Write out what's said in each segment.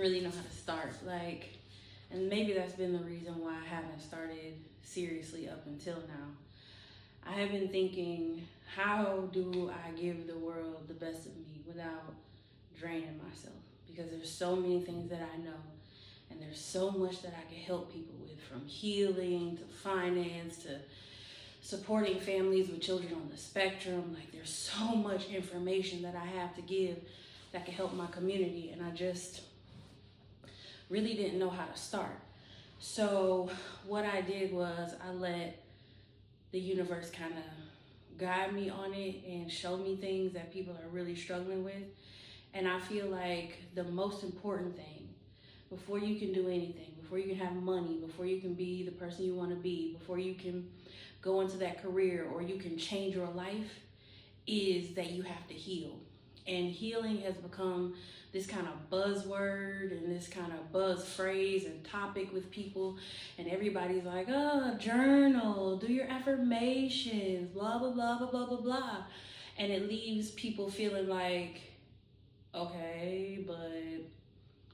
really know how to start. Like, and maybe that's been the reason why I haven't started seriously up until now. I have been thinking, how do I give the world the best of me without draining myself? Because there's so many things that I know, and there's so much that I can help people with, from healing to finance to supporting families with children on the spectrum. Like, there's so much information that I have to give that can help my community, and I just really didn't know how to start. So what I did was I let the universe kind of guide me on it and show me things that people are really struggling with. And I feel like the most important thing, before you can do anything, before you can have money, before you can be the person you want to be, before you can go into that career or you can change your life, is that you have to heal. And healing has become this kind of buzzword and this kind of buzz phrase and topic with people. And everybody's like, oh, journal, do your affirmations, blah, blah, blah, blah, blah, blah, blah. And it leaves people feeling like, okay, but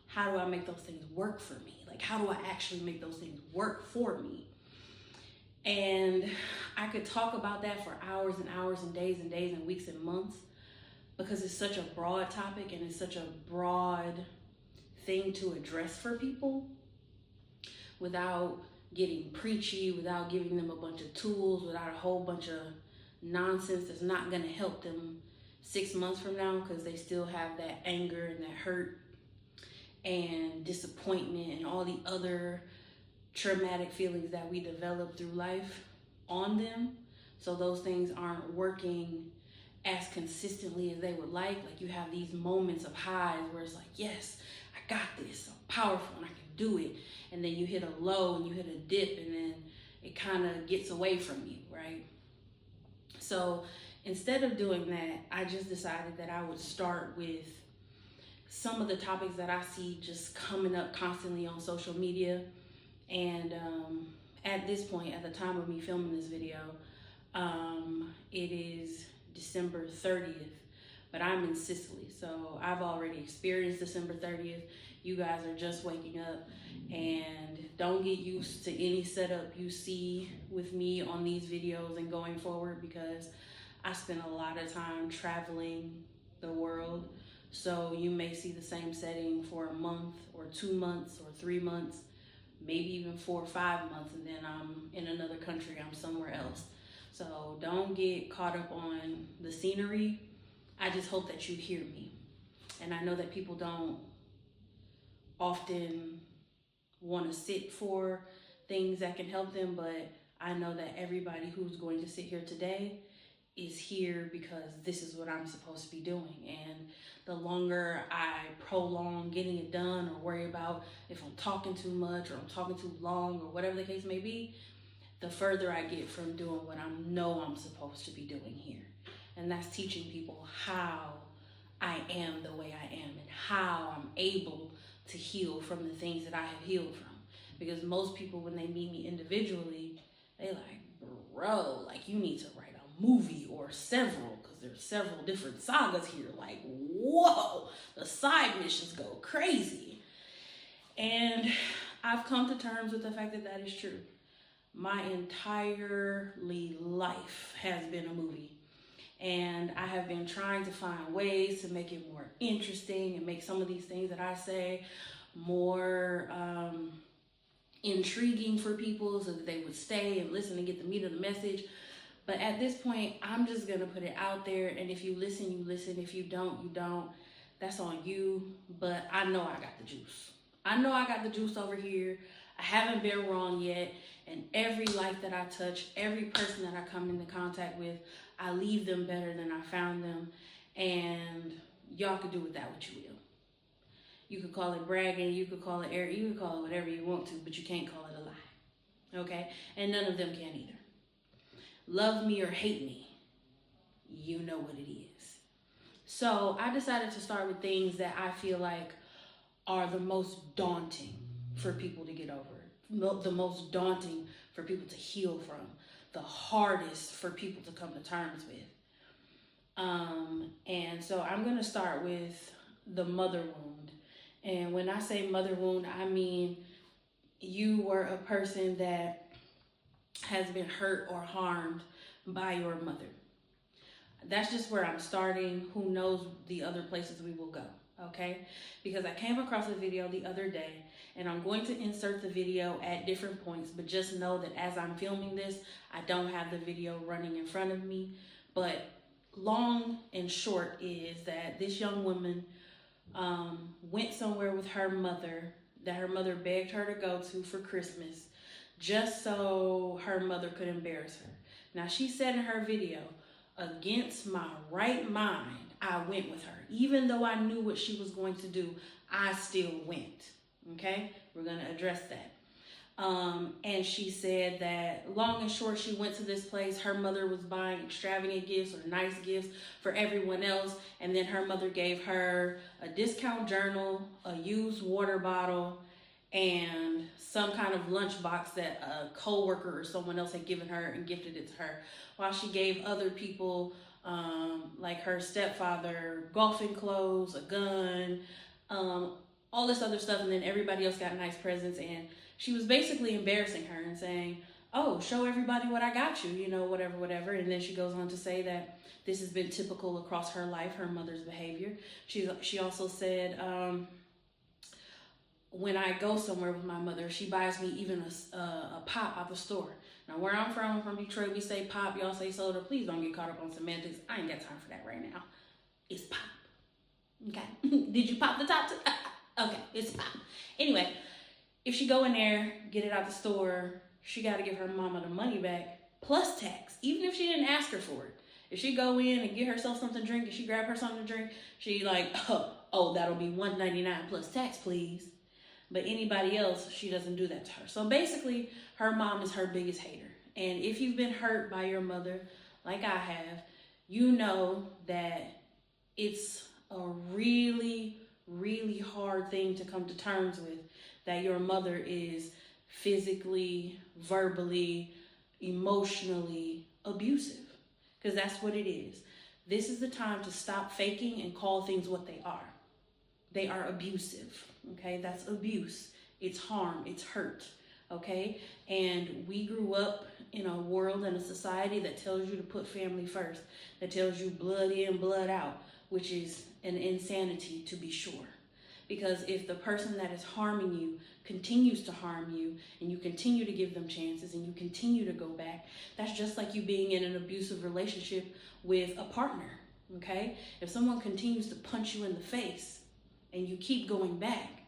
how do I make those things work for me? Like, how do I actually make those things work for me? And I could talk about that for hours and hours and days and weeks and months, because it's such a broad topic and it's such a broad thing to address for people without getting preachy, without giving them a bunch of tools, without a whole bunch of nonsense that's not going to help them 6 months from now, because they still have that anger and that hurt and disappointment and all the other traumatic feelings that we develop through life on them. So those things aren't working as consistently as they would like. Like, you have these moments of highs where it's like, yes, I got this, I'm powerful and I can do it. And then you hit a low and you hit a dip, and then it kind of gets away from you, right? So instead of doing that, I just decided that I would start with some of the topics that I see just coming up constantly on social media. And at this point, at the time of me filming this video, it is December 30th, but I'm in Sicily, so I've already experienced December 30th. You guys are just waking up, and don't get used to any setup you see with me on these videos and going forward, because I spend a lot of time traveling the world. So you may see the same setting for a month or 2 months or 3 months, maybe even 4 or 5 months, and then I'm in another country, I'm somewhere else. So don't get caught up on the scenery. I just hope that you hear me. And I know that people don't often want to sit for things that can help them, but I know that everybody who's going to sit here today is here because this is what I'm supposed to be doing. And the longer I prolong getting it done, or worry about if I'm talking too much or I'm talking too long or whatever the case may be, the further I get from doing what I know I'm supposed to be doing here. And that's teaching people how I am the way I am and how I'm able to heal from the things that I have healed from. Because most people, when they meet me individually, they like, bro, like, you need to write a movie or several, because there's several different sagas here. Like, whoa, the side missions go crazy. And I've come to terms with the fact that that is true. My entirely life has been a movie, and I have been trying to find ways to make it more interesting and make some of these things that I say more intriguing for people, so that they would stay and listen and get the meat of the message. But at this point, I'm just gonna put it out there, and if you listen, you listen. If you don't, you don't. That's on you. But I know I got the juice. I know I got the juice over here. I haven't been wrong yet. And every life that I touch, every person that I come into contact with, I leave them better than I found them. And y'all can do with that what you will. You could call it bragging, you could call it arrogant, you could call it whatever you want to, but you can't call it a lie. Okay? And none of them can either. Love me or hate me, you know what it is. So I decided to start with things that I feel like are the most daunting for people to get over. The most daunting for people to heal from, the hardest for people to come to terms with. And so I'm going to start with the mother wound And when I say mother wound, I mean you were a person that has been hurt or harmed by your mother. That's just where I'm starting. Who knows the other places we will go, okay? Because I came across a video the other day, and I'm going to insert the video at different points, but just know that as I'm filming this, I don't have the video running in front of me. But long and short is that this young woman went somewhere with her mother that her mother begged her to go to for Christmas, just so her mother could embarrass her. Now, she said in her video, against my right mind, I went with her. Even though I knew what she was going to do, I still went. Okay? We're going to address that. And she said that long and short, she went to this place. Her mother was buying extravagant gifts or nice gifts for everyone else. And then her mother gave her a discount journal, a used water bottle, and some kind of lunchbox that a co-worker or someone else had given her and gifted it to her, while she gave other people, like her stepfather, golfing clothes, a gun, all this other stuff, and then everybody else got nice presents. And she was basically embarrassing her and saying, oh, show everybody what I got you, you know, whatever, whatever. And then she goes on to say that this has been typical across her life, her mother's behavior. She also said, when I go somewhere with my mother, she buys me even a pop out the store. Now, where I'm from Detroit, we say pop, y'all say soda. Please don't get caught up on semantics. I ain't got time for that right now. It's pop. Okay? Did you pop the top? Okay, it's pop. Anyway, if she go in there, get it out the store, she got to give her mama the money back, plus tax, even if she didn't ask her for it. If she go in and get herself something to drink, and she grab her something to drink, she like, oh, that'll be $1.99 plus tax, please. But anybody else, she doesn't do that to her. So basically, her mom is her biggest hater. And if you've been hurt by your mother, like I have, you know that it's a really, really hard thing to come to terms with, that your mother is physically, verbally, emotionally abusive. Because that's what it is. This is the time to stop faking and call things what they are. They are abusive, okay? That's abuse. It's harm. It's hurt, okay? And we grew up in a world and a society that tells you to put family first, that tells you blood in, blood out, which is an insanity to be sure. Because if the person that is harming you continues to harm you, and you continue to give them chances, and you continue to go back, that's just like you being in an abusive relationship with a partner, okay? If someone continues to punch you in the face, and you keep going back,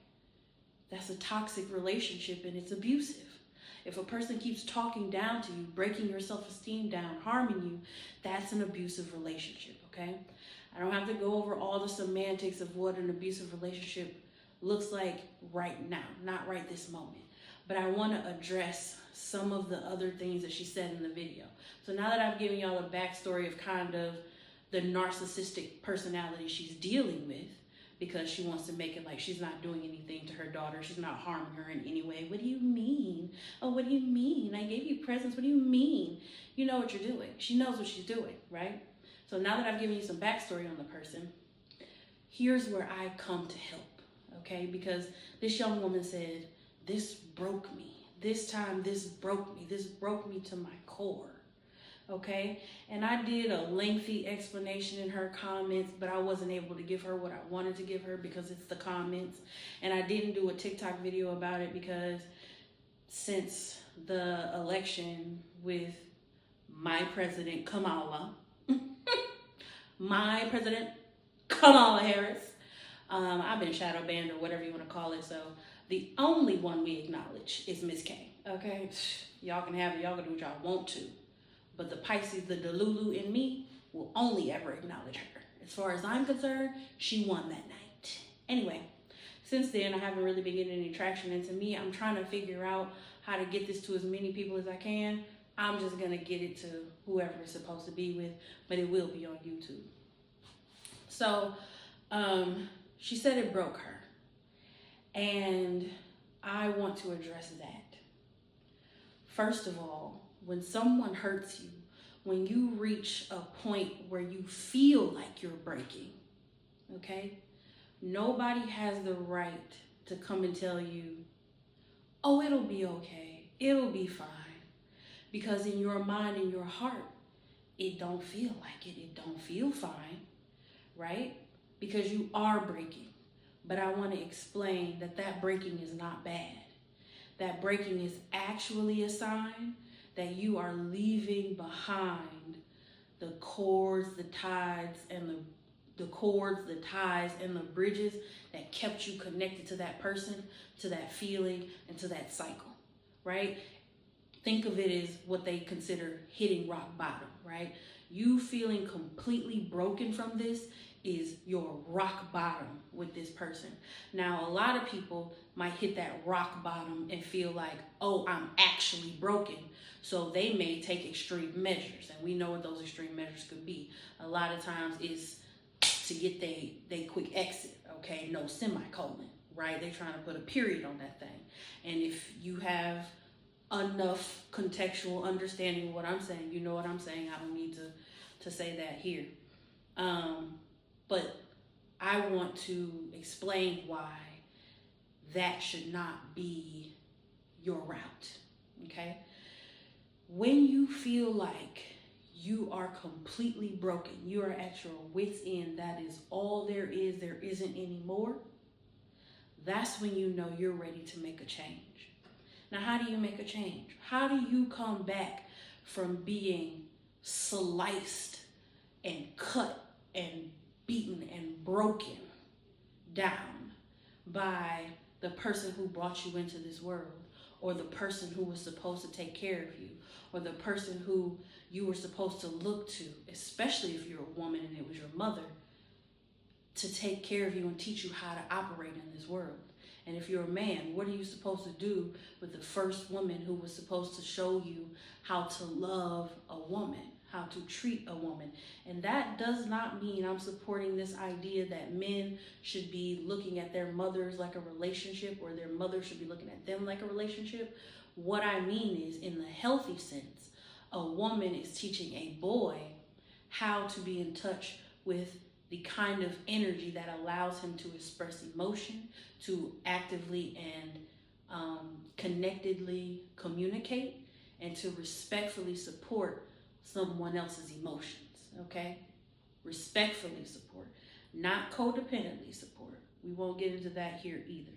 that's a toxic relationship and it's abusive. If a person keeps talking down to you, breaking your self-esteem down, harming you, that's an abusive relationship, okay? I don't have to go over all the semantics of what an abusive relationship looks like right now, not right this moment. But I want to address some of the other things that she said in the video. So now that I've given y'all a backstory of kind of the narcissistic personality she's dealing with, because she wants to make it like she's not doing anything to her daughter. She's not harming her in any way. What do you mean? Oh, what do you mean? I gave you presents. What do you mean? You know what you're doing. She knows what she's doing, right? So now that I've given you some backstory on the person, here's where I come to help, okay? Because this young woman said, this broke me. This time, this broke me. This broke me to my core. Okay, and I did a lengthy explanation in her comments, but I wasn't able to give her what I wanted to give her because it's the comments. And I didn't do a TikTok video about it because since the election with my president Kamala, my president Kamala Harris, I've been shadow banned or whatever you want to call it. So the only one we acknowledge is Miss K. Okay, y'all can have it. Y'all can do what y'all want to. But the Pisces, the Delulu in me, will only ever acknowledge her. As far as I'm concerned, she won that night. Anyway, since then, I haven't really been getting any traction. And to me, I'm trying to figure out how to get this to as many people as I can. I'm just going to get it to whoever it's supposed to be with, but it will be on YouTube. So, she said it broke her. And I want to address that. First of all, when someone hurts you, when you reach a point where you feel like you're breaking, okay? Nobody has the right to come and tell you, oh, it'll be okay, it'll be fine. Because in your mind and your heart, it don't feel like it. It don't feel fine, right? Because you are breaking. But I want to explain that that breaking is not bad. That breaking is actually a sign that you are leaving behind the cords, the ties, and the bridges that kept you connected to that person, to that feeling, and to that cycle, right? Think of it as what they consider hitting rock bottom, right? You feeling completely broken from this is your rock bottom with this person. Now, a lot of people might hit that rock bottom and feel like, oh, I'm actually broken. So they may take extreme measures, and we know what those extreme measures could be. A lot of times it's to get they quick exit, okay? No semicolon, right? They're trying to put a period on that thing. And if you have enough contextual understanding of what I'm saying, you know what I'm saying. I don't need to say that here. But I want to explain why that should not be your route, okay? When you feel like you are completely broken, you are at your wit's end, that is all there isn't any more, that's when you know you're ready to make a change. Now, how do you make a change? How do you come back from being sliced and cut and beaten and broken down by the person who brought you into this world, or the person who was supposed to take care of you, or the person who you were supposed to look to, especially if you're a woman and it was your mother, to take care of you and teach you how to operate in this world? And if you're a man, what are you supposed to do with the first woman who was supposed to show you how to love a woman, how to treat a woman? And that does not mean I'm supporting this idea that men should be looking at their mothers like a relationship, or their mother should be looking at them like a relationship. What I mean is, in the healthy sense, a woman is teaching a boy how to be in touch with the kind of energy that allows him to express emotion, to actively and connectedly communicate, and to respectfully support someone else's emotions, okay? Respectfully support, not codependently support. We won't get into that here either.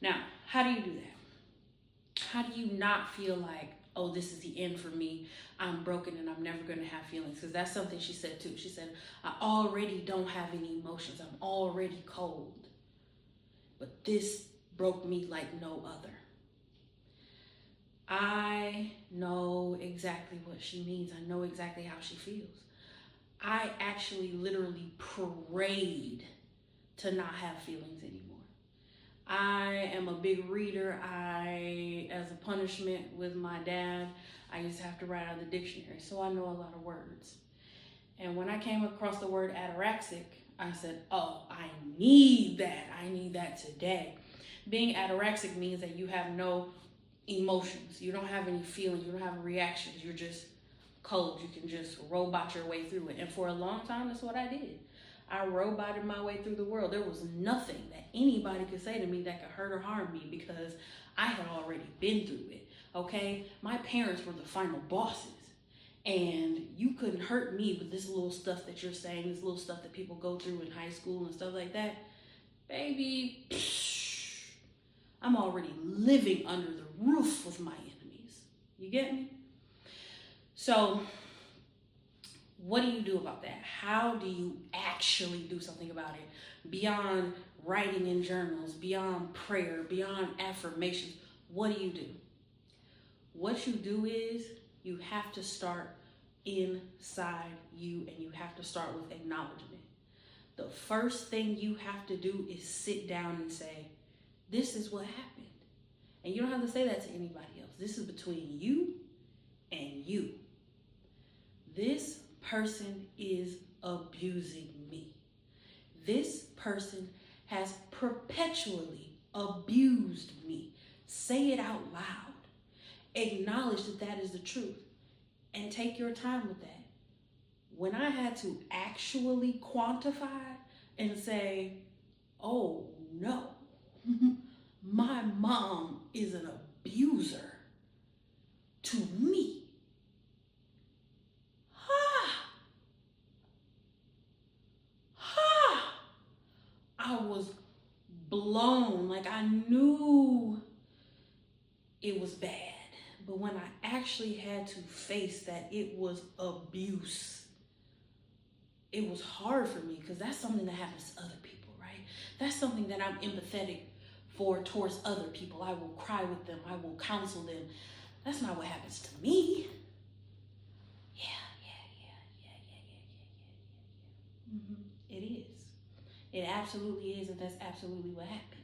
Now, how do you do that? How do you not feel like, oh, this is the end for me, I'm broken and I'm never going to have feelings? Because that's something she said too. She said, I already don't have any emotions. I'm already cold. But this broke me like no other. I know exactly what she means. I know exactly how she feels. I actually literally prayed to not have feelings anymore. I am a big reader. As a punishment with my dad, I used to have to write out of the dictionary, so I know a lot of words. And when I came across the word ataraxic, I said, oh, I need that. I need that today. Being ataraxic means that you have no emotions. You don't have any feelings. You don't have reactions. You're just cold. You can just robot your way through it. And for a long time, that's what I did. I roboted my way through the world. There was nothing that anybody could say to me that could hurt or harm me, because I had already been through it, okay? My parents were the final bosses, and you couldn't hurt me with this little stuff that you're saying, this little stuff that people go through in high school and stuff like that. Baby, I'm already living under the roof with my enemies. You get me? So, what do you do about that? How do you actually do something about it? Beyond writing in journals, beyond prayer, beyond affirmations, what do? What you do is you have to start inside you, and you have to start with acknowledgement. The first thing you have to do is sit down and say, this is what happened. And you don't have to say that to anybody else. This is between you and you. This person is abusing me. This person has perpetually abused me. Say it out loud. Acknowledge that that is the truth, and take your time with that. When I had to actually quantify and say, mom is an abuser to me. I was blown. Like, I knew it was bad. But when I actually had to face that it was abuse, it was hard for me, because that's something that happens to other people, right? That's something that I'm empathetic for towards other people. I will cry with them. I will counsel them. That's not what happens to me. Yeah. It is. It absolutely is, and that's absolutely what happened.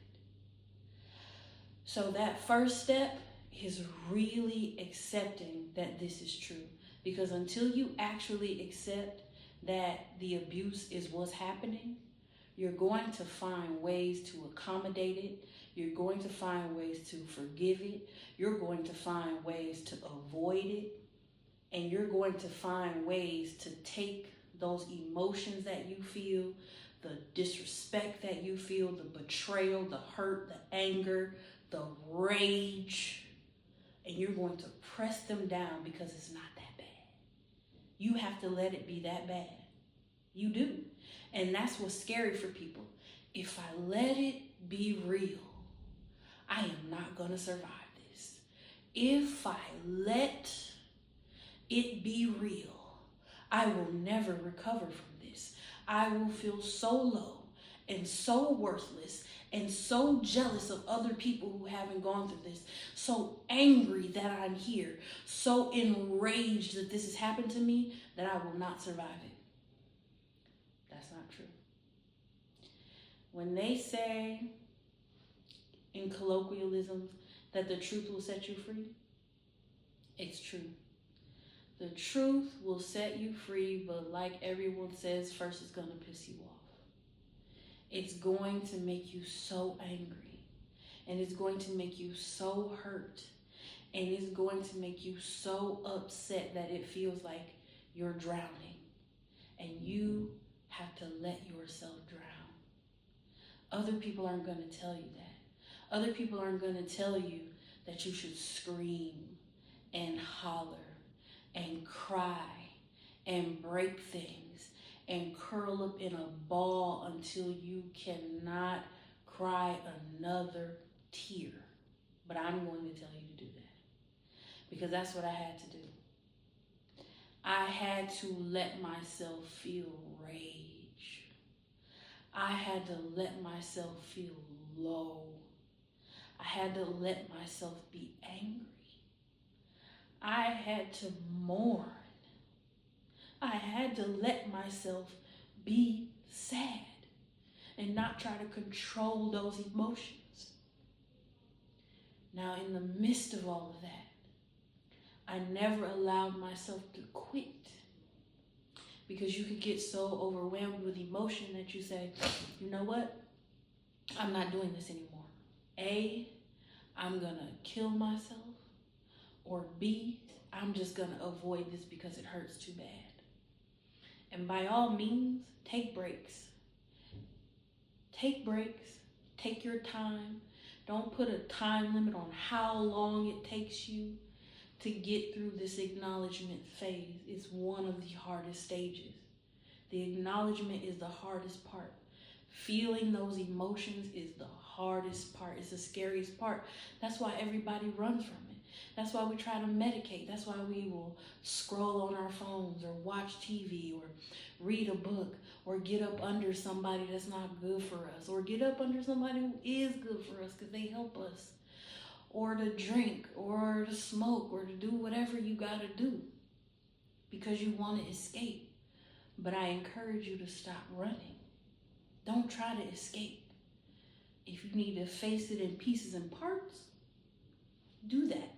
So that first step is really accepting that this is true. Because until you actually accept that the abuse is what's happening, you're going to find ways to accommodate it. You're going to find ways to forgive it. You're going to find ways to avoid it. And you're going to find ways to take those emotions that you feel, the disrespect that you feel, the betrayal, the hurt, the anger, the rage, and you're going to press them down, because it's not that bad. You have to let it be that bad. You do. And that's what's scary for people. If I let it be real, I am not going to survive this. If I let it be real, I will never recover from this. I will feel so low and so worthless and so jealous of other people who haven't gone through this, so angry that I'm here, so enraged that this has happened to me, that I will not survive it. That's not true. When they say in colloquialisms that the truth will set you free, it's true. The truth will set you free, but like everyone says, first it's going to piss you off. It's going to make you so angry, and it's going to make you so hurt, and it's going to make you so upset that it feels like you're drowning, and you have to let yourself drown. Other people aren't going to tell you that. Other people aren't going to tell you that you should scream and holler and cry and break things and curl up in a ball until you cannot cry another tear. But I'm going to tell you to do that, because that's what I had to do. I had to let myself feel rage. I had to let myself feel low. I had to let myself be angry. I had to mourn. I had to let myself be sad and not try to control those emotions. Now, in the midst of all of that, I never allowed myself to quit, because you could get so overwhelmed with emotion that you say, you know what? I'm not doing this anymore. A, I'm gonna kill myself, or B, I'm just gonna avoid this because it hurts too bad. And by all means, take breaks. Take breaks, take your time. Don't put a time limit on how long it takes you to get through this acknowledgement phase. It's one of the hardest stages. The acknowledgement is the hardest part. Feeling those emotions is the hardest part. It's the scariest part. That's why everybody runs from it. That's why we try to medicate. That's why we will scroll on our phones or watch TV or read a book or get up under somebody that's not good for us, or get up under somebody who is good for us because they help us, or to drink or to smoke or to do whatever you got to do because you want to escape. But I encourage you to stop running. Don't try to escape. If you need to face it in pieces and parts, do that.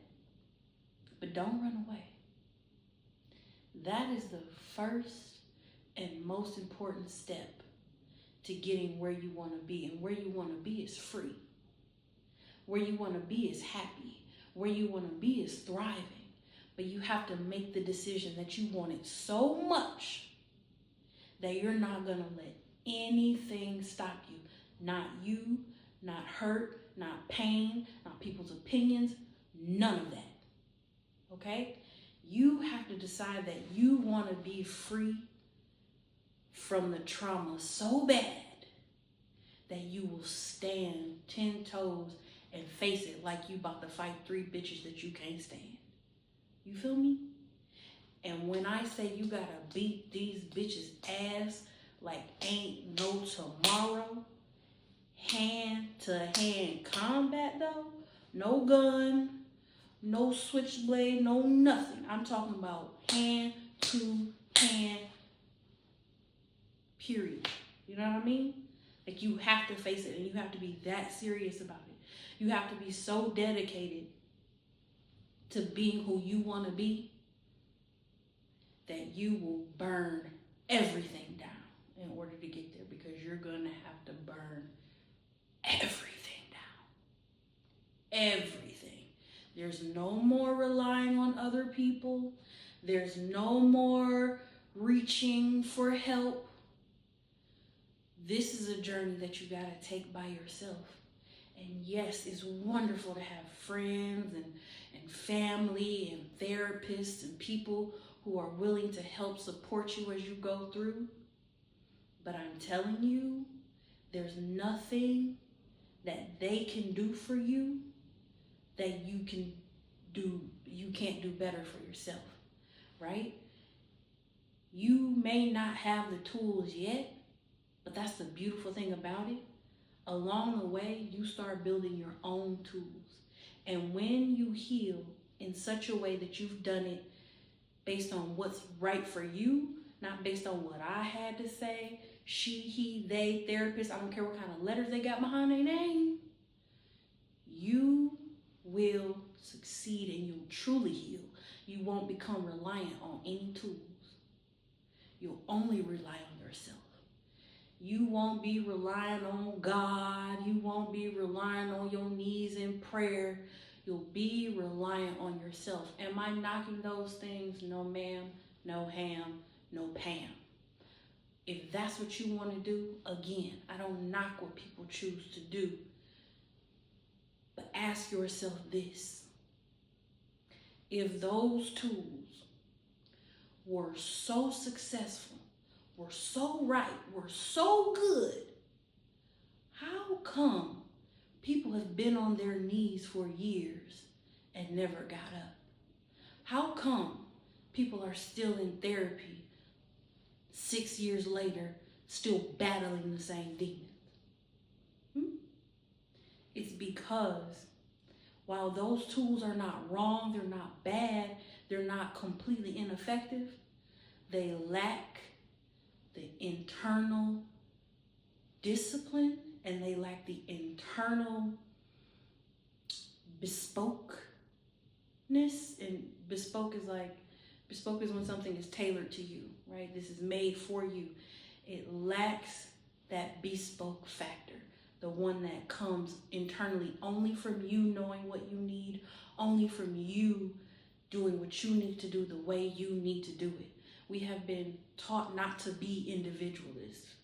But don't run away. That is the first and most important step to getting where you want to be. And where you want to be is free. Where you want to be is happy. Where you want to be is thriving. But you have to make the decision that you want it so much that you're not going to let anything stop you. Not you, not hurt, not pain, not people's opinions, none of that. Okay? You have to decide that you want to be free from the trauma so bad that you will stand 10 toes and face it like you about to fight 3 bitches that you can't stand. You feel me? And when I say you gotta beat these bitches' ass like ain't no tomorrow, hand-to-hand combat though, no gun, no switchblade, no nothing. I'm talking about hand-to-hand, period. You know what I mean? Like, you have to face it, and you have to be that serious about it. You have to be so dedicated to being who you want to be that you will burn everything down in order to get there, because you're going to have to burn everything down. Everything. There's no more relying on other people. There's no more reaching for help. This is a journey that you got to take by yourself. And yes, it's wonderful to have friends and family and therapists and people who are willing to help support you as you go through. But I'm telling you, there's nothing that they can do for you that you can't do better for yourself, right? You may not have the tools yet, but that's the beautiful thing about it. Along the way, you start building your own tools. And when you heal in such a way that you've done it based on what's right for you, not based on what I had to say, she, he, they, therapist, I don't care what kind of letters they got behind their name, you will succeed and you'll truly heal. You won't become reliant on any tools. You'll only rely on yourself. You won't be relying on God. You won't be relying on your knees in prayer. You'll be reliant on yourself. Am I knocking those things? No ma'am, no ham, no Pam. If that's what you want to do, again, I don't knock what people choose to do. But ask yourself this. If those tools were so successful, were so right, were so good, how come people have been on their knees for years and never got up? How come people are still in therapy 6 years later, still battling the same demons? It's because while those tools are not wrong, they're not bad, they're not completely ineffective, they lack the internal discipline and they lack the internal bespokeness. And bespoke is when something is tailored to you, right? This is made for you. It lacks that bespoke factor, the one that comes internally only from you knowing what you need, only from you doing what you need to do the way you need to do it. We have been taught not to be individualists.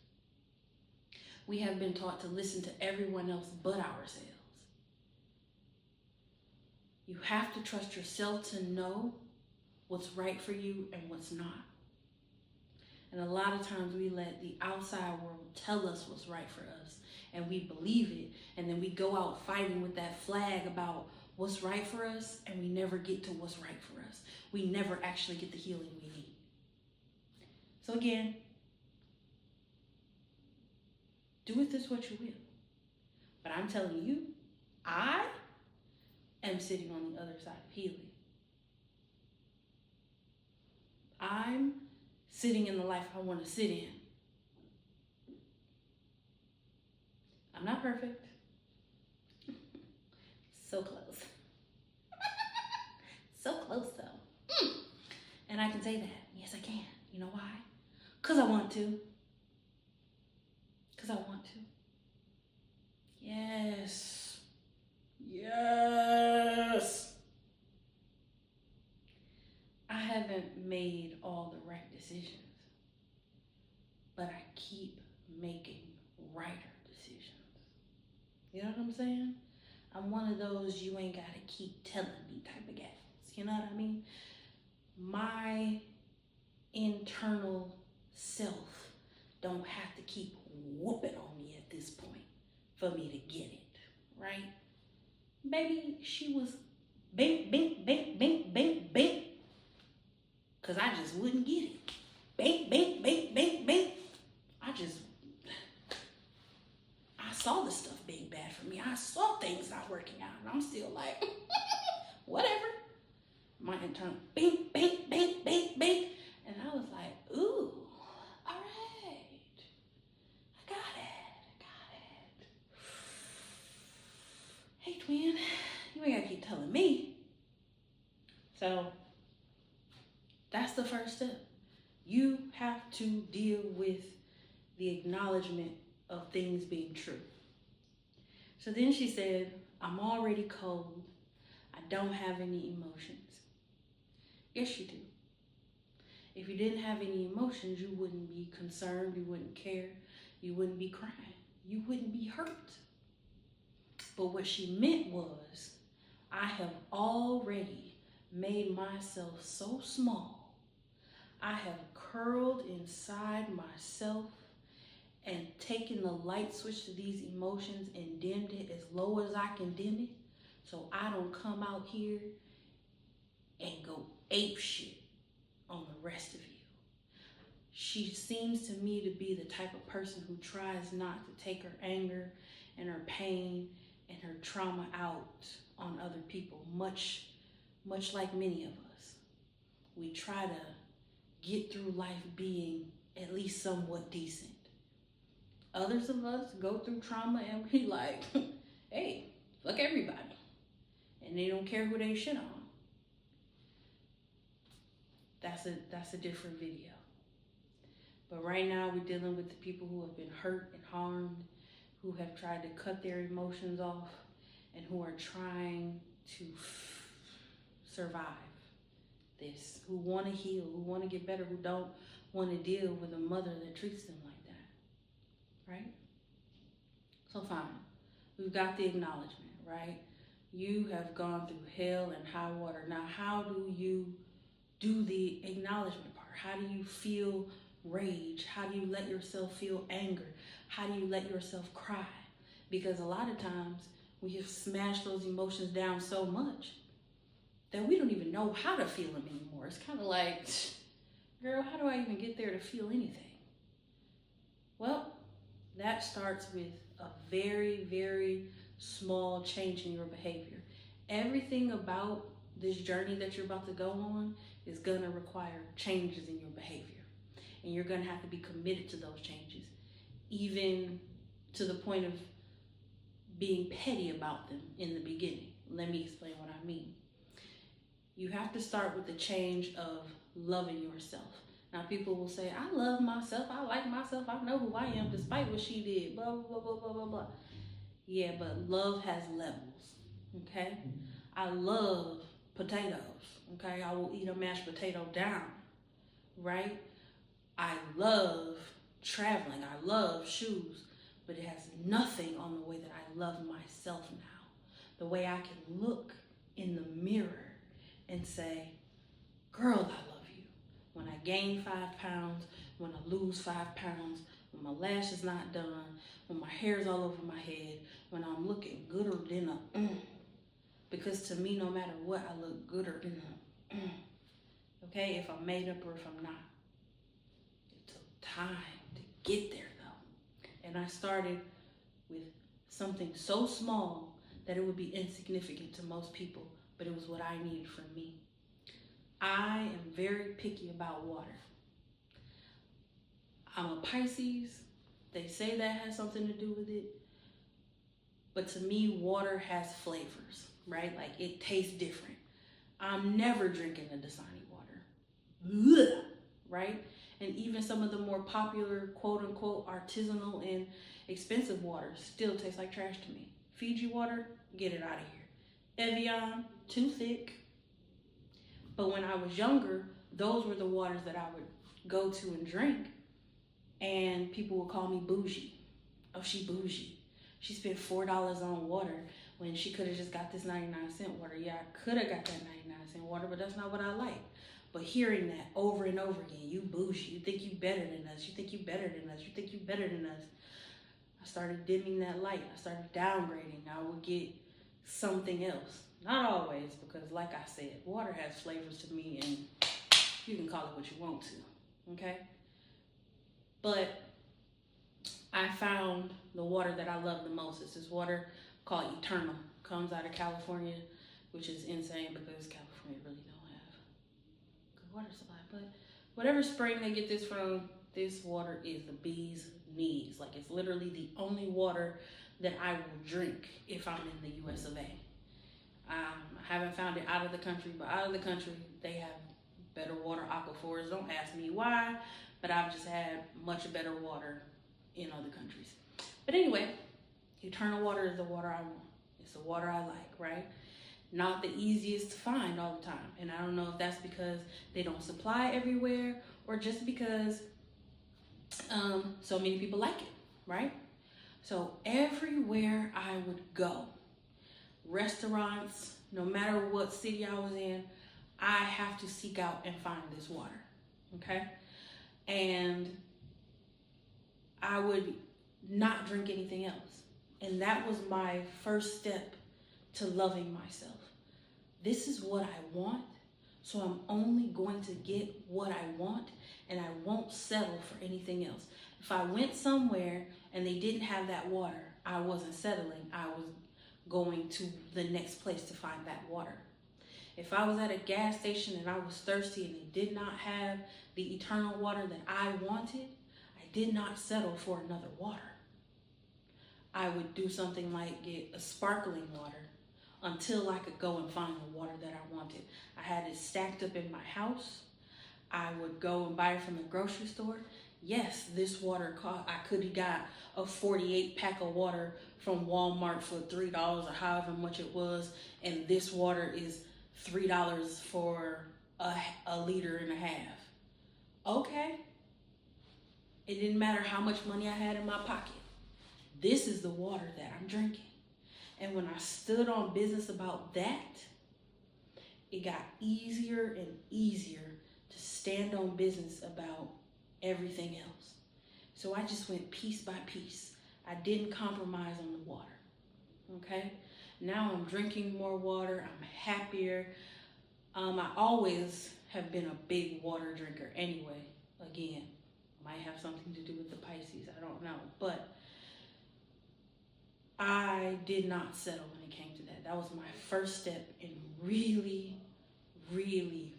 We have been taught to listen to everyone else but ourselves. You have to trust yourself to know what's right for you and what's not. And a lot of times we let the outside world tell us what's right for us, and we believe it, and then we go out fighting with that flag about what's right for us, and we never get to what's right for us. We never actually get the healing we need. So again, do with this what you will. But I'm telling you, I am sitting on the other side of healing. I'm sitting in the life I want to sit in. I'm not perfect. So close. So close though. And I can say that. Yes, I can. You know why? Because I want to. Because I want to. Yes. Yes. I haven't made all the right decisions, but I keep making righter decisions. You know what I'm saying? I'm one of those you ain't gotta keep telling me type of guys. You know what I mean? My internal self don't have to keep whooping on me at this point for me to get it, right? Baby, she was bink, bink, bink, bink, bink, bink, because I just wouldn't get it. Bink, bink, bink, bink, bink. I saw the stuff being bad for me. I saw things not working out, and I'm still like, whatever. My internal bink, bink, bink, bink, bink. And I was like, ooh, all right. I got it. Hey, twin, you ain't gotta keep telling me. So that's the first step. You have to deal with the acknowledgement of things being true. So then she said, I'm already cold. I don't have any emotions. Yes, you do. If you didn't have any emotions, you wouldn't be concerned, you wouldn't care, you wouldn't be crying, you wouldn't be hurt. But what she meant was, I have already made myself so small. I have curled inside myself and taken the light switch to these emotions and dimmed it as low as I can dim it, so I don't come out here and go ape shit on the rest of you. She seems to me to be the type of person who tries not to take her anger and her pain and her trauma out on other people, much like many of us. We try to get through life being at least somewhat decent. Others of us go through trauma and be like, hey, fuck everybody. And they don't care who they shit on. That's a different video. But right now we're dealing with the people who have been hurt and harmed, who have tried to cut their emotions off, and who are trying to survive this, who want to heal, who want to get better, who don't want to deal with a mother that treats them like that, right? So fine, we've got the acknowledgement, right? You have gone through hell and high water. Now, how do you do the acknowledgement part? How do you feel rage? How do you let yourself feel anger? How do you let yourself cry? Because a lot of times we have smashed those emotions down so much that we don't even know how to feel them anymore. It's kind of like, girl, how do I even get there to feel anything? Well, that starts with a very, very small change in your behavior. Everything about this journey that you're about to go on is gonna require changes in your behavior. And you're gonna have to be committed to those changes, even to the point of being petty about them in the beginning. Let me explain what I mean. You have to start with the change of loving yourself. Now, people will say, I love myself, I like myself, I know who I am despite what she did, blah, blah, blah, blah, blah, blah. Yeah, but love has levels, okay? I love potatoes, okay? I will eat a mashed potato down, right? I love traveling, I love shoes, but it has nothing on the way that I love myself now. The way I can look in the mirror and say, girl, I love you. When I gain 5 pounds, when I lose 5 pounds, when my lash is not done, when my hair's all over my head, when I'm looking gooder than a because to me, no matter what, I look gooder than a okay, if I'm made up or if I'm not. It took time to get there though. And I started with something so small that it would be insignificant to most people, but it was what I needed for me. I am very picky about water. I'm a Pisces. They say that has something to do with it. But to me, water has flavors, right? Like it tastes different. I'm never drinking a Dasani water, ugh, right? And even some of the more popular, quote unquote, artisanal and expensive waters still taste like trash to me. Fiji water, get it out of here. Evian, too thick. But when I was younger, those were the waters that I would go to and drink. And people would call me bougie. Oh, she bougie. She spent $4 on water when she could have just got this 99-cent water. Yeah, I could have got that 99-cent water, but that's not what I like. But hearing that over and over again, you bougie, you think you better than us, you think you better than us, you think you better than us. I started dimming that light. I started downgrading. I would get something else. Not always, because like I said, water has flavors to me, and you can call it what you want to, okay? But I found the water that I love the most. It's this water called Eternal. Comes out of California, which is insane because California really don't have good water supply. But whatever spring they get this from, this water is the bee's knees. Like, it's literally the only water that I will drink if I'm in the US of A. I haven't found it out of the country, but out of the country, they have better water aquifers. Don't ask me why, but I've just had much better water in other countries. But anyway, Eternal water is the water I want. It's the water I like, right? Not the easiest to find all the time. And I don't know if that's because they don't supply everywhere or just because so many people like it, right? So everywhere I would go, restaurants, no matter what city I was in, I have to seek out and find this water, okay? And I would not drink anything else. And that was my first step to loving myself. This is what I want, so I'm only going to get what I want, and I won't settle for anything else. If I went somewhere and they didn't have that water, I wasn't settling. I was going to the next place to find that water. If I was at a gas station and I was thirsty and they did not have the Eternal water that I wanted, I did not settle for another water. I would do something like get a sparkling water until I could go and find the water that I wanted. I had it stacked up in my house. I would go and buy it from the grocery store. Yes, this water cost, I could have got a 48 pack of water from Walmart for $3 or however much it was, and this water is $3 for a liter and a half. Okay. It didn't matter how much money I had in my pocket. This is the water that I'm drinking. And when I stood on business about that, it got easier and easier to stand on business about everything else. So I just went piece by piece. I didn't compromise on the water, okay? Now I'm drinking more water, I'm happier. I always have been a big water drinker anyway. Again, might have something to do with the Pisces, I don't know. But I did not settle when it came to that. That was my first step in really, really,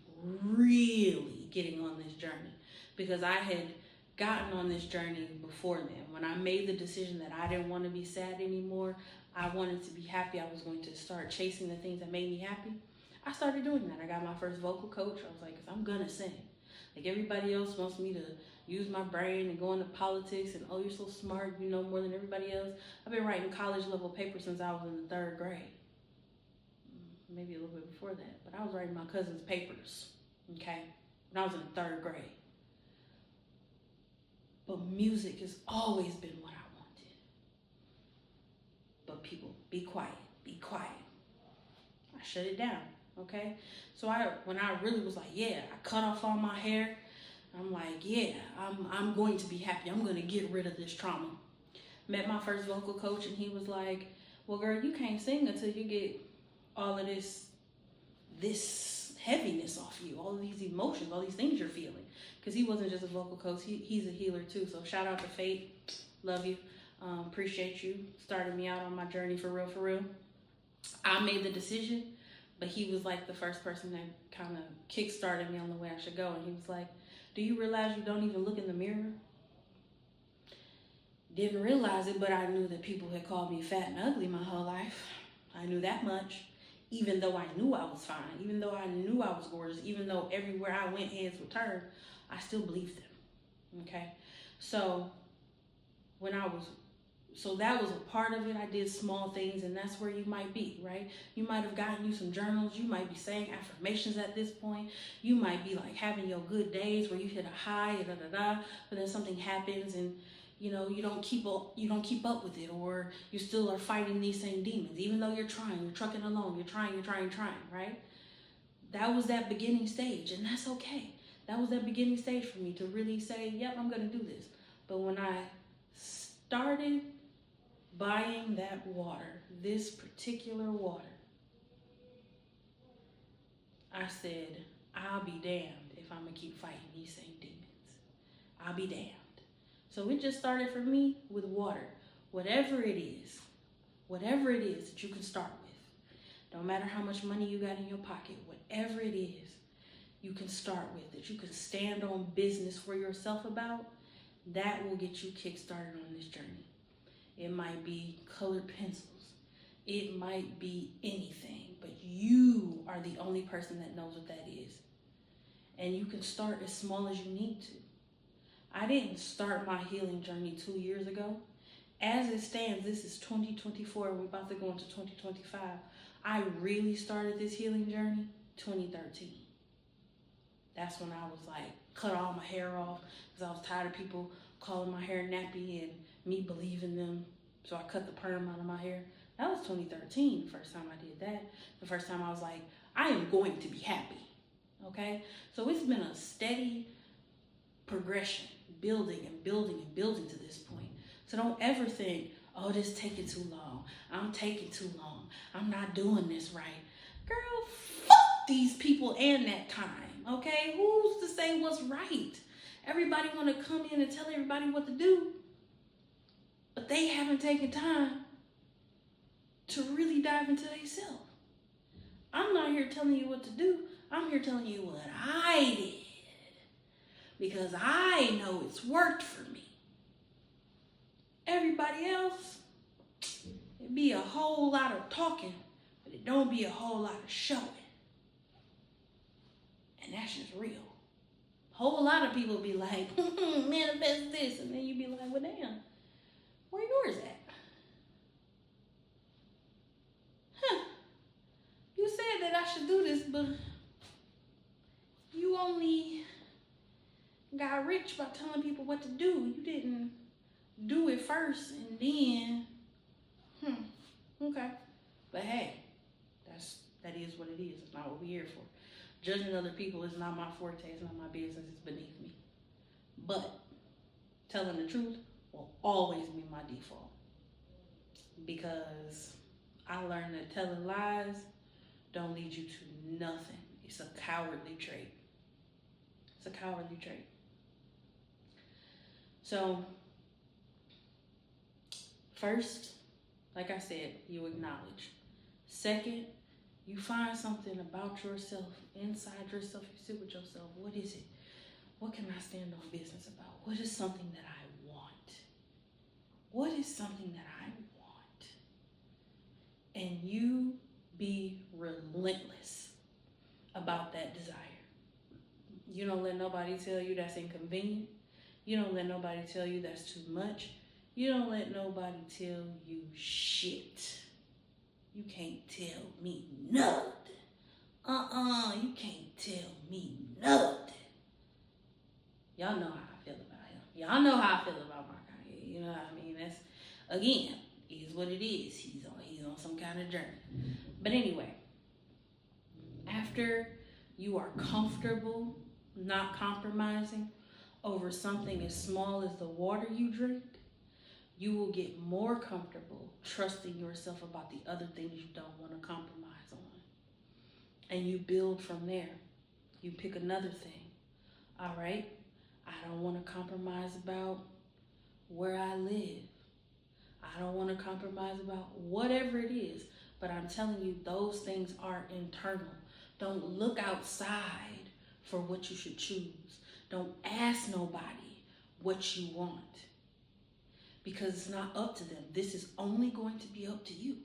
really getting on this journey. Because I had gotten on this journey before then. When I made the decision that I didn't want to be sad anymore, I wanted to be happy, I was going to start chasing the things that made me happy, I started doing that. I got my first vocal coach. I was like, I'm gonna sing. Like, everybody else wants me to use my brain and go into politics and, oh, you're so smart, you know more than everybody else. I've been writing college level papers since I was in the 3rd grade. Maybe a little bit before that, but I was writing my cousin's papers, okay, when I was in the 3rd grade. But music has always been what I wanted. But people, be quiet, be quiet. I shut it down, okay? So when I really was like, yeah, I cut off all my hair. I'm like, yeah, I'm going to be happy. I'm going to get rid of this trauma. Met my first vocal coach, and he was like, well, girl, you can't sing until you get all of this heaviness off you, all of these emotions, all these things you're feeling. Because he wasn't just a vocal coach, he's a healer too. So shout out to Fate, love you, appreciate you, started me out on my journey for real, for real. I made the decision, but he was like the first person that kind of kick-started me on the way I should go. And he was like, do you realize you don't even look in the mirror? Didn't realize it, but I knew that people had called me fat and ugly my whole life. I knew that much. Even though I knew I was fine, even though I knew I was gorgeous, even though everywhere I went, heads would turn, I still believed them, okay? So that was a part of it. I did small things, and that's where you might be, right? You might have gotten you some journals. You might be saying affirmations at this point. You might be like having your good days where you hit a high, but then something happens and you don't keep up with it, or you still are fighting these same demons, even though you're trucking along, you're trying, right? That was that beginning stage, and that's okay. That was that beginning stage for me to really say, yep, I'm gonna do this. But when I started buying that water, this particular water, I said, I'll be damned if I'm gonna keep fighting these same demons. I'll be damned. So it just started for me with water. Whatever it is that you can start with. Don't matter how much money you got in your pocket, whatever it is you can start with, that you can stand on business for yourself about, that will get you kick-started on this journey. It might be colored pencils. It might be anything, but you are the only person that knows what that is. And you can start as small as you need to. I didn't start my healing journey 2 years ago. As it stands, this is 2024. We're about to go into 2025. I really started this healing journey 2013. That's when I was like, cut all my hair off because I was tired of people calling my hair nappy and me believing them. So I cut the perm out of my hair. That was 2013, the first time I did that. The first time I was like, I am going to be happy, okay? So it's been a steady progression, building to this point. So don't ever think, oh, this is taking too long. I'm taking too long. I'm not doing this right. Girl, fuck these people and that time, okay? Who's to say what's right? Everybody want to come in and tell everybody what to do, but they haven't taken time to really dive into themselves. I'm not here telling you what to do. I'm here telling you what I did, because I know it's worked for me. Everybody else, it be a whole lot of talking, but it don't be a whole lot of showing. And that's just real. A whole lot of people be like, manifest this, and then you be like, well, damn, where yours at? You said that I should do this, but you only got rich by telling people what to do. You didn't do it first and then, okay. But hey, that is what it is. It's not what we're here for. Judging other people is not my forte. It's not my business. It's beneath me. But telling the truth will always be my default, because I learned that telling lies don't lead you to nothing. It's a cowardly trait. It's a cowardly trait. So, first, like I said, you acknowledge. Second, you find something about yourself, inside yourself. You sit with yourself. What is it? What can I stand on business about? What is something that I want? What is something that I want? And you be relentless about that desire. You don't let nobody tell you that's inconvenient. You don't let nobody tell you that's too much. You don't let nobody tell you shit. You can't tell me nothing. You can't tell me nothing. Y'all know how I feel about him. Y'all know how I feel about Mark. You know what I mean? That's, again, is what it is. He's on some kind of journey. But anyway, after you are comfortable not compromising over something as small as the water you drink, you will get more comfortable trusting yourself about the other things you don't want to compromise on. And you build from there. You pick another thing. All right, I don't want to compromise about where I live. I don't want to compromise about whatever it is. But I'm telling you, those things are internal. Don't look outside for what you should choose. Don't ask nobody what you want, because it's not up to them. This is only going to be up to you.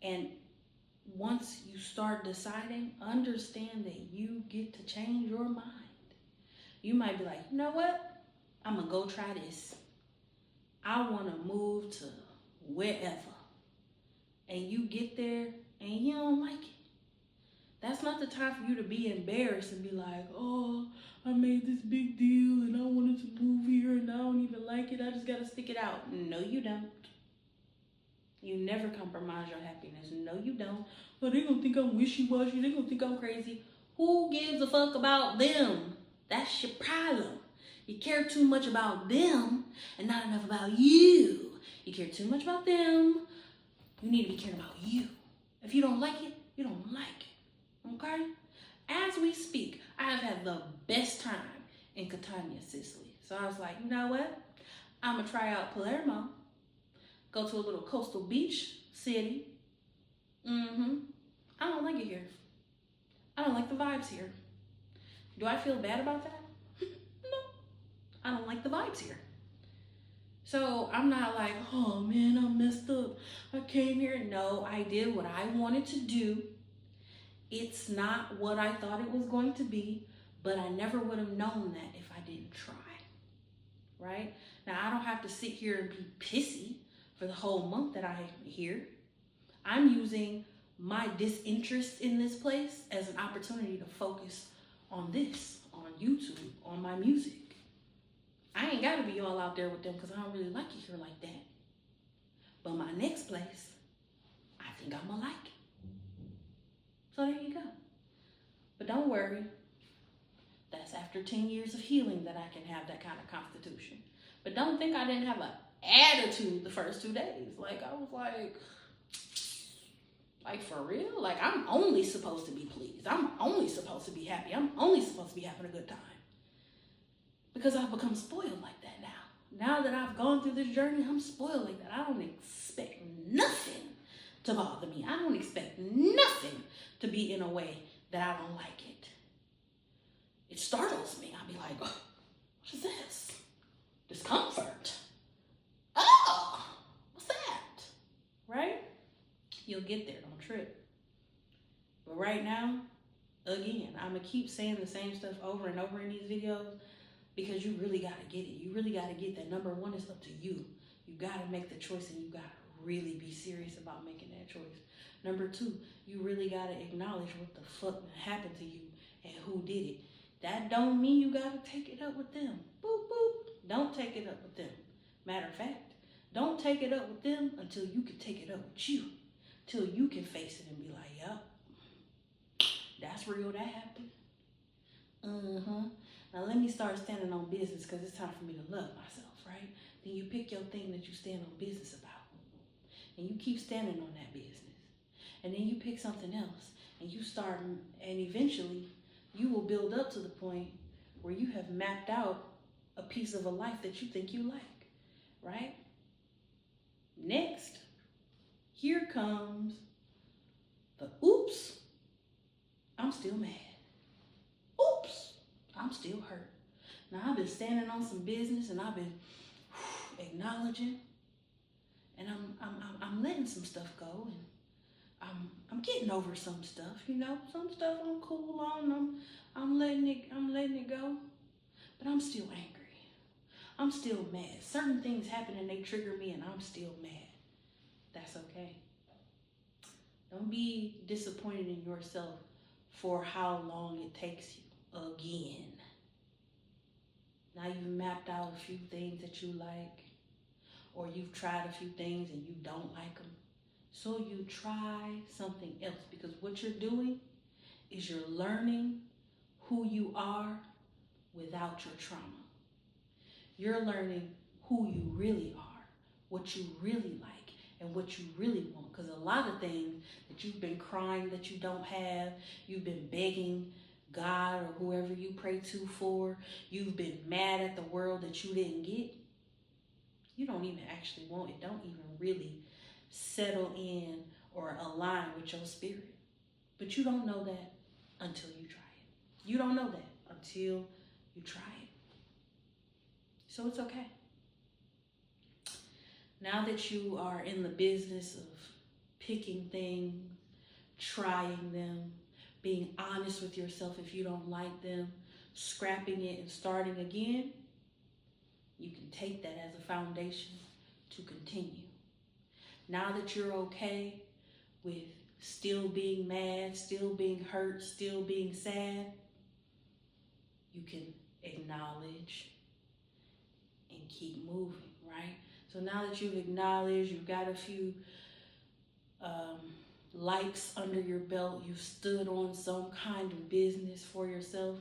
And once you start deciding, understand that you get to change your mind. You might be like, you know what? I'm going to go try this. I want to move to wherever. And you get there and you don't like it. That's not the time for you to be embarrassed and be like, oh, I made this big deal and I wanted to move here and I don't even like it. I just gotta stick it out. No, you don't. You never compromise your happiness. No, you don't. Oh, they gonna think I'm wishy-washy. They gonna think I'm crazy. Who gives a fuck about them? That's your problem. You care too much about them and not enough about you. You care too much about them. You need to be caring about you. If you don't like it, you don't like it. Okay? As we speak, I have had the best time in Catania, Sicily. So I was like, you know what? I'm going to try out Palermo. Go to a little coastal beach city. I don't like it here. I don't like the vibes here. Do I feel bad about that? No. I don't like the vibes here. So I'm not like, oh man, I'm messed up. I came here. No, I did what I wanted to do. It's not what I thought it was going to be, but I never would have known that if I didn't try. Right? Now, I don't have to sit here and be pissy for the whole month that I'm here. I'm using my disinterest in this place as an opportunity to focus on this, on YouTube, on my music. I ain't got to be all out there with them because I don't really like it here like that. But my next place, I think I'm going to like it. So there you go. But don't worry. That's after 10 years of healing that I can have that kind of constitution. But don't think I didn't have an attitude the first 2 days. Like, I was like for real? Like, I'm only supposed to be pleased. I'm only supposed to be happy. I'm only supposed to be having a good time. Because I've become spoiled like that now. Now that I've gone through this journey, I'm spoiled like that. I don't expect nothing to bother me. I don't expect nothing to be in a way that I don't like it. It startles me. I'll be like, oh, what is this? Discomfort. Oh, what's that? Right? You'll get there. Don't trip. But right now, again, I'm going to keep saying the same stuff over and over in these videos because you really got to get it. You really got to get that. Number one is up to you. You got to make the choice and you got to really be serious about making that choice. Number two, you really got to acknowledge what the fuck happened to you and who did it. That don't mean you got to take it up with them. Boop, boop. Don't take it up with them. Matter of fact, don't take it up with them until you can take it up with you. Till you can face it and be like, yep, that's real, that happened. Now let me start standing on business because it's time for me to love myself, right? Then you pick your thing that you stand on business about. And you keep standing on that business. And then you pick something else. And you start, and eventually you will build up to the point where you have mapped out a piece of a life that you think you like, right? Next, here comes the oops, I'm still mad. Oops, I'm still hurt. Now I've been standing on some business and I've been acknowledging, and I'm letting some stuff go, and I'm getting over some stuff, you know. Some stuff I'm cool on. I'm letting it go, but I'm still angry. I'm still mad. Certain things happen and they trigger me, and I'm still mad. That's okay. Don't be disappointed in yourself for how long it takes you again. Now you've mapped out a few things that you like, or you've tried a few things and you don't like them. So you try something else, because what you're doing is you're learning who you are without your trauma. You're learning who you really are, what you really like, and what you really want. Because a lot of things that you've been crying that you don't have, you've been begging God or whoever you pray to for, you've been mad at the world that you didn't get, you don't even actually want it. Don't even really settle in or align with your spirit. But you don't know that until you try it. You don't know that until you try it. So it's okay. Now that you are in the business of picking things, trying them, being honest with yourself if you don't like them, scrapping it and starting again, you can take that as a foundation to continue. Now that you're okay with still being mad, still being hurt, still being sad, you can acknowledge and keep moving, right? So now that you've acknowledged, you've got a few likes under your belt, you've stood on some kind of business for yourself,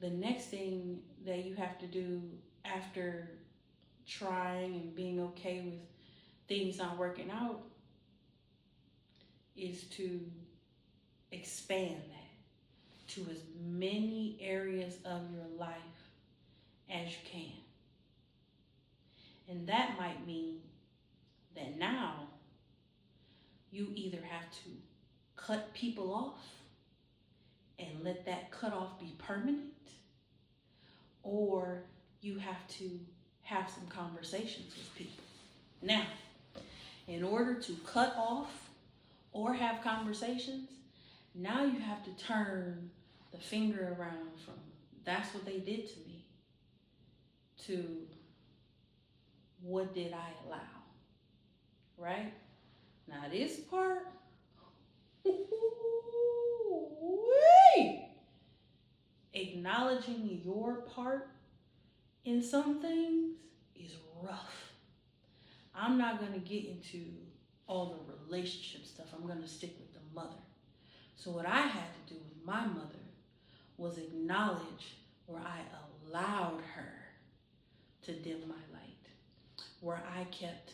the next thing that you have to do after trying and being okay with things not working out is to expand that to as many areas of your life as you can. And that might mean that now you either have to cut people off and let that cutoff be permanent, or you have to have some conversations with people. Now, in order to cut off or have conversations, now you have to turn the finger around from that's what they did to me to what did I allow, right? Now this part, acknowledging your part in some things is rough. I'm not going to get into all the relationship stuff. I'm going to stick with the mother. So what I had to do with my mother was acknowledge where I allowed her to dim my light, where I kept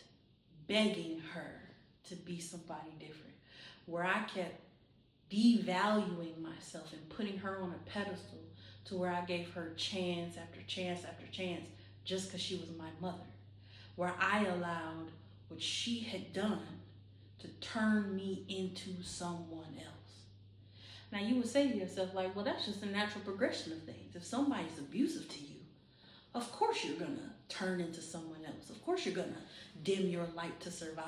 begging her to be somebody different, where I kept devaluing myself and putting her on a pedestal to where I gave her chance after chance after chance just because she was my mother, where I allowed what she had done to turn me into someone else. Now you would say to yourself, like, well, that's just a natural progression of things. If somebody's abusive to you, of course you're gonna turn into someone else. Of course you're gonna dim your light to survive.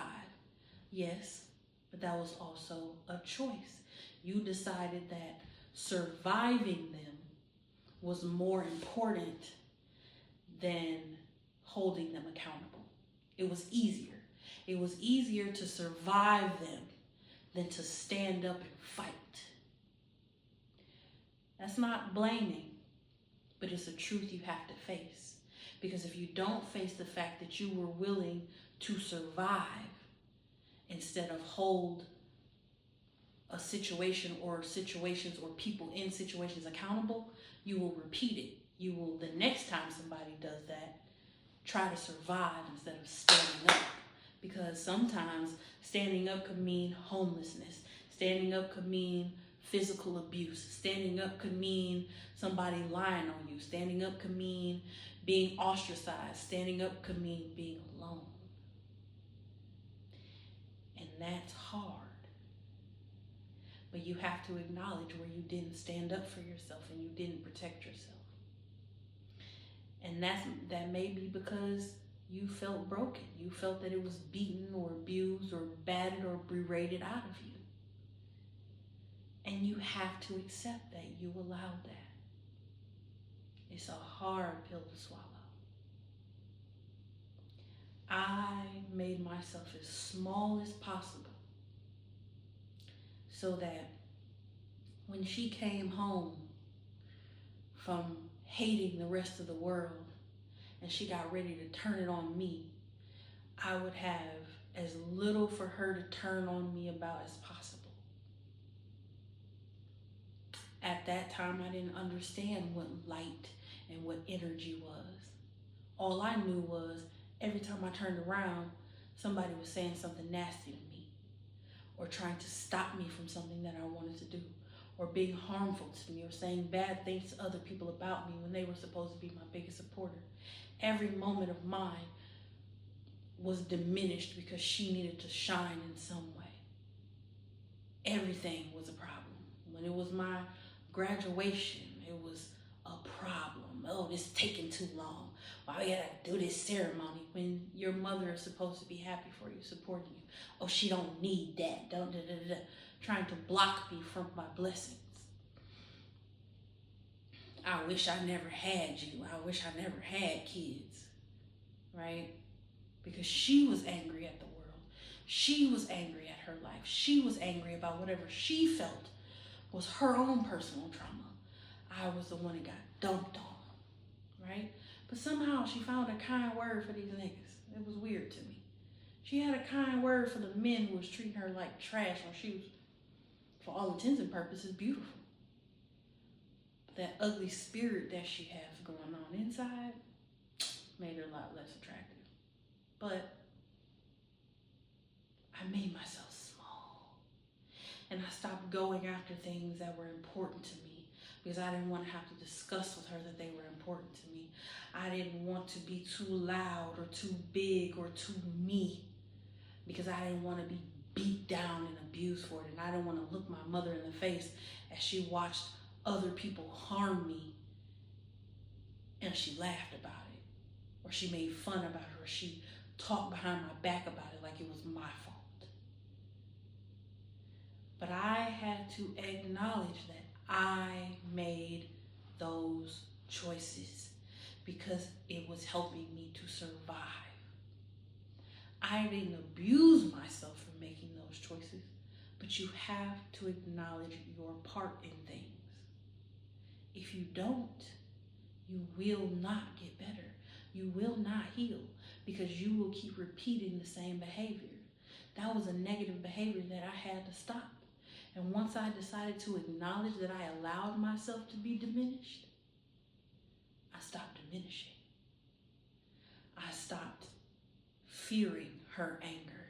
Yes, but that was also a choice. You decided that surviving them was more important than holding them accountable. It was easier. It was easier to survive them than to stand up and fight. That's not blaming, but it's a truth you have to face. Because if you don't face the fact that you were willing to survive instead of hold a situation or situations or people in situations accountable, you will repeat it. You will, the next time somebody does that, try to survive instead of standing up. Because sometimes standing up could mean homelessness. Standing up could mean physical abuse. Standing up could mean somebody lying on you. Standing up could mean being ostracized. Standing up could mean being alone. And that's hard. But you have to acknowledge where you didn't stand up for yourself and you didn't protect yourself. And that may be because you felt broken. You felt that it was beaten or abused or battered or berated out of you. And you have to accept that you allowed that. It's a hard pill to swallow. I made myself as small as possible so that when she came home from hating the rest of the world and she got ready to turn it on me, I would have as little for her to turn on me about as possible. At that time, I didn't understand what light and what energy was. All I knew was every time I turned around, somebody was saying something nasty to me or trying to stop me from something that I wanted to do or being harmful to me or saying bad things to other people about me when they were supposed to be my biggest supporter. Every moment of mine was diminished because she needed to shine in some way. Everything was a problem. When it was my graduation, it was a problem. Oh, this is taking too long. Why we gotta do this ceremony when your mother is supposed to be happy for you, supporting you? Oh, she don't need that. Don't trying to block me from my blessings. I wish I never had you. I wish I never had kids, right? Because she was angry at the world. She was angry at her life. She was angry about whatever she felt was her own personal trauma. I was the one that got dumped on, right? But somehow she found a kind word for these niggas. It was weird to me. She had a kind word for the men who was treating her like trash when she was, for all intents and purposes, beautiful. But that ugly spirit that she has going on inside made her a lot less attractive. But I made myself small. And I stopped going after things that were important to me because I didn't want to have to discuss with her that they were important to me. I didn't want to be too loud or too big or too me because I didn't want to be beat down and abused for it. And I didn't want to look my mother in the face as she watched other people harm me and she laughed about it, or she made fun about it, or she talked behind my back about it like it was my fault. But I had to acknowledge that I made those choices because it was helping me to survive. I didn't abuse myself for making those choices, but you have to acknowledge your part in things. If you don't, you will not get better. You will not heal because you will keep repeating the same behavior. That was a negative behavior that I had to stop. And once I decided to acknowledge that I allowed myself to be diminished, I stopped diminishing. I stopped fearing her anger.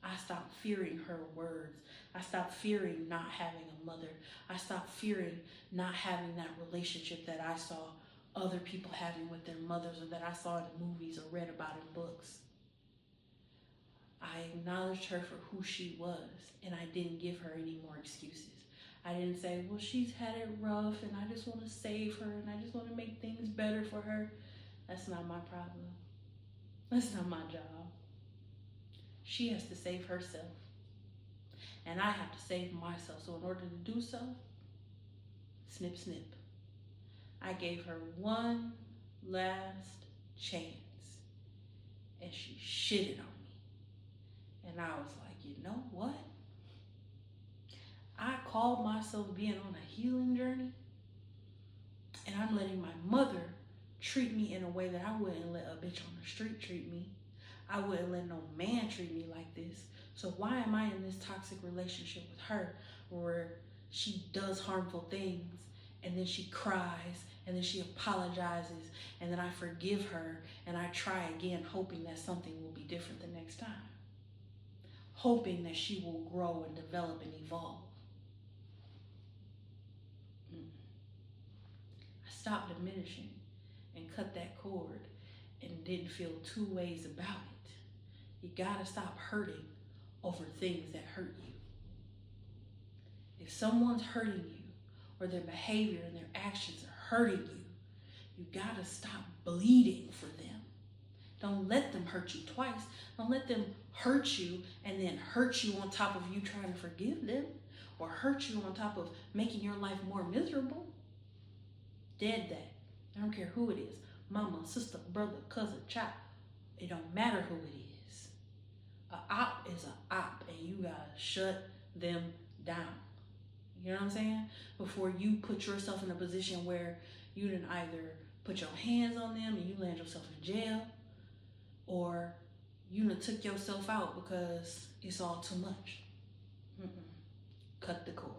I stopped fearing her words. I stopped fearing not having a mother. I stopped fearing not having that relationship that I saw other people having with their mothers or that I saw in movies or read about in books. I acknowledged her for who she was, and I didn't give her any more excuses. I didn't say, well, she's had it rough, and I just want to save her, and I just want to make things better for her. That's not my problem. That's not my job. She has to save herself, and I have to save myself. So in order to do so, snip, snip. I gave her one last chance, and she shitted on me. And I was like, you know what? I called myself being on a healing journey, and I'm letting my mother treat me in a way that I wouldn't let a bitch on the street treat me. I wouldn't let no man treat me like this. So why am I in this toxic relationship with her where she does harmful things and then she cries and then she apologizes and then I forgive her and I try again hoping that something will be different the next time? Hoping that she will grow and develop and evolve. I stopped diminishing and cut that cord and didn't feel two ways about it. You gotta stop hurting over things that hurt you. If someone's hurting you or their behavior and their actions are hurting you, you gotta stop bleeding for them. Don't let them hurt you twice. Don't let them hurt you and then hurt you on top of you trying to forgive them, or hurt you on top of making your life more miserable. Dead that. I don't care who it is. Mama, sister, brother, cousin, child. It don't matter who it is. A op is a op, and you gotta shut them down. You know what I'm saying? Before you put yourself in a position where you didn't either put your hands on them and you land yourself in jail, or you done took yourself out because it's all too much. Cut the cord.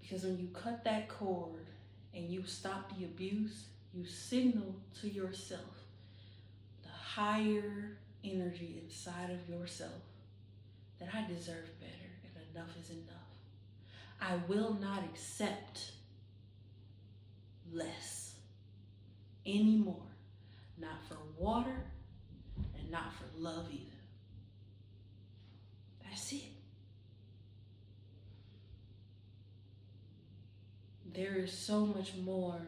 Because when you cut that cord and you stop the abuse, you signal to yourself, the higher energy inside of yourself, that I deserve better and enough is enough. I will not accept less anymore. Not for water and not for love either. That's it. There is so much more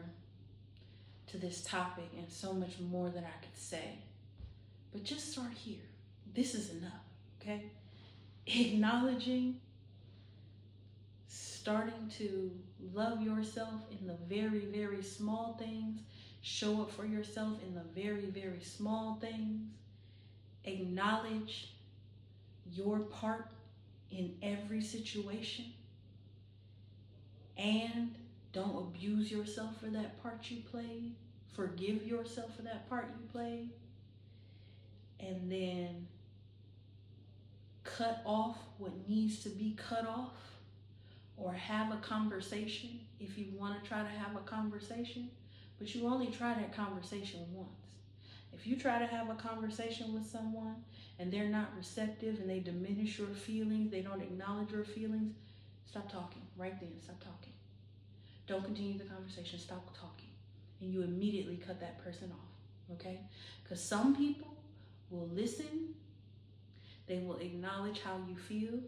to this topic and so much more that I could say. But just start here. This is enough, okay? Acknowledging, starting to love yourself in the very, very small things. Show up for yourself in the very, very small things. Acknowledge your part in every situation, and don't abuse yourself for that part you played. Forgive yourself for that part you played. And then cut off what needs to be cut off, or have a conversation if you want to try to have a conversation, but you only try that conversation once. If you try to have a conversation with someone and they're not receptive and they diminish your feelings, they don't acknowledge your feelings, stop talking right then. Stop talking. Don't continue the conversation. Stop talking. And you immediately cut that person off, okay? Because some people will listen. They will acknowledge how you feel.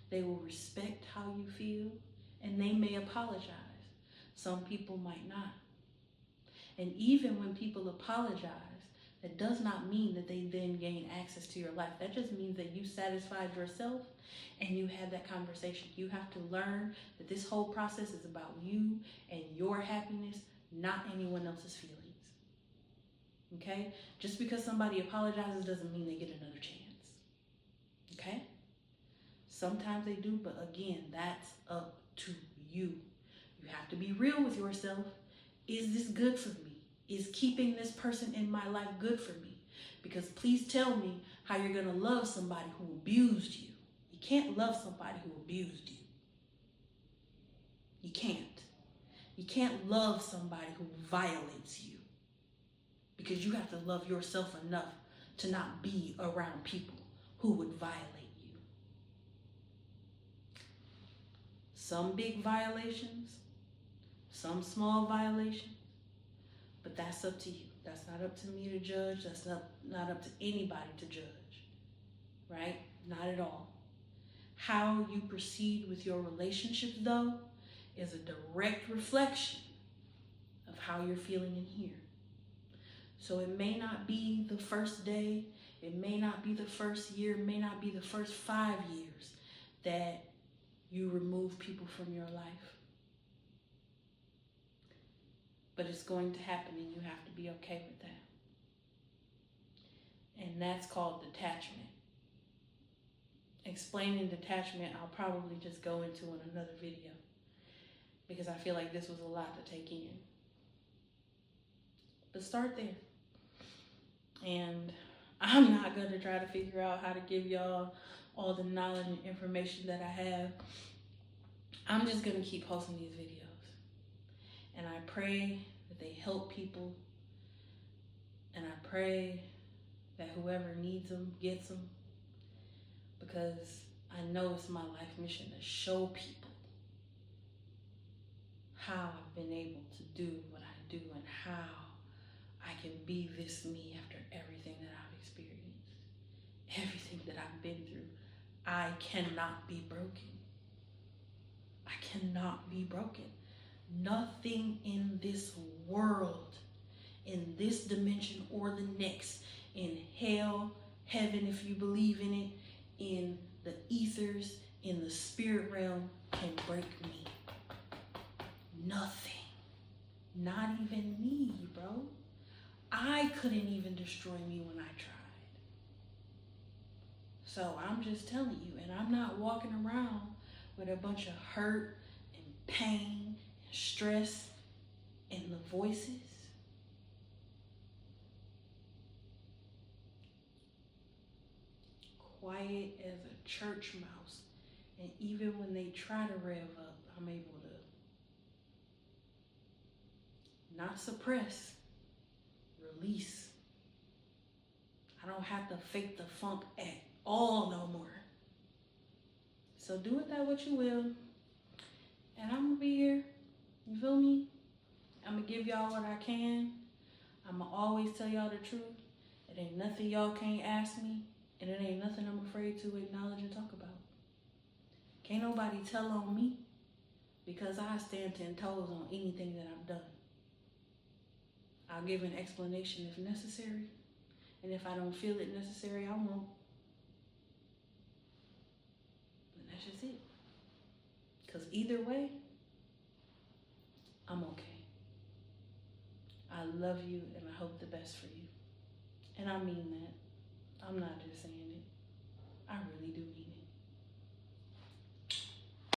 They will respect how you feel. And they may apologize. Some people might not. And even when people apologize, that does not mean that they then gain access to your life. That just means that you satisfied yourself and you had that conversation. You have to learn that this whole process is about you and your happiness, not anyone else's feelings. Okay? Just because somebody apologizes doesn't mean they get another chance. Okay? Sometimes they do, but again, that's up to you. You have to be real with yourself. Is this good for me? Is keeping this person in my life good for me? Because please tell me how you're going to love somebody who abused you. You can't love somebody who abused you. You can't. You can't love somebody who violates you. Because you have to love yourself enough to not be around people who would violate you. Some big violations, some small violations, but that's up to you. That's not up to me to judge. That's not up to anybody to judge, right? Not at all. How you proceed with your relationships, though, is a direct reflection of how you're feeling in here. So it may not be the first day, it may not be the first year, it may not be the first 5 years that you remove people from your life. But it's going to happen and you have to be okay with that. And that's called detachment. Explaining detachment, I'll probably just go into in another video because I feel like this was a lot to take in. But start there. And I'm not going to try to figure out how to give y'all all the knowledge and information that I have. I'm just going to keep posting these videos. And I pray that they help people. And I pray that whoever needs them gets them. Because I know it's my life mission to show people how I've been able to do what I do and how I can be this me after everything that I've experienced, everything that I've been through. I cannot be broken. I cannot be broken. Nothing in this world, in this dimension or the next, in hell, heaven if you believe in it, in the ethers, in the spirit realm, can break me. Nothing. Not even me, bro. I couldn't even destroy me when I tried. So I'm just telling you, and I'm not walking around with a bunch of hurt and pain and stress in the voices. Quiet as a church mouse. And even when they try to rev up, I'm able to not suppress, release. I don't have to fake the funk at all no more. So do with that what you will. And I'm gonna be here. You feel me? I'm gonna give y'all what I can. I'm gonna always tell y'all the truth. It ain't nothing y'all can't ask me. And it ain't nothing I'm afraid to acknowledge and talk about. Can't nobody tell on me because I stand 10 toes on anything that I've done. I'll give an explanation if necessary. And if I don't feel it necessary, I won't. And that's just it. Because either way, I'm okay. I love you and I hope the best for you. And I mean that. I'm not just saying it. I really do mean it.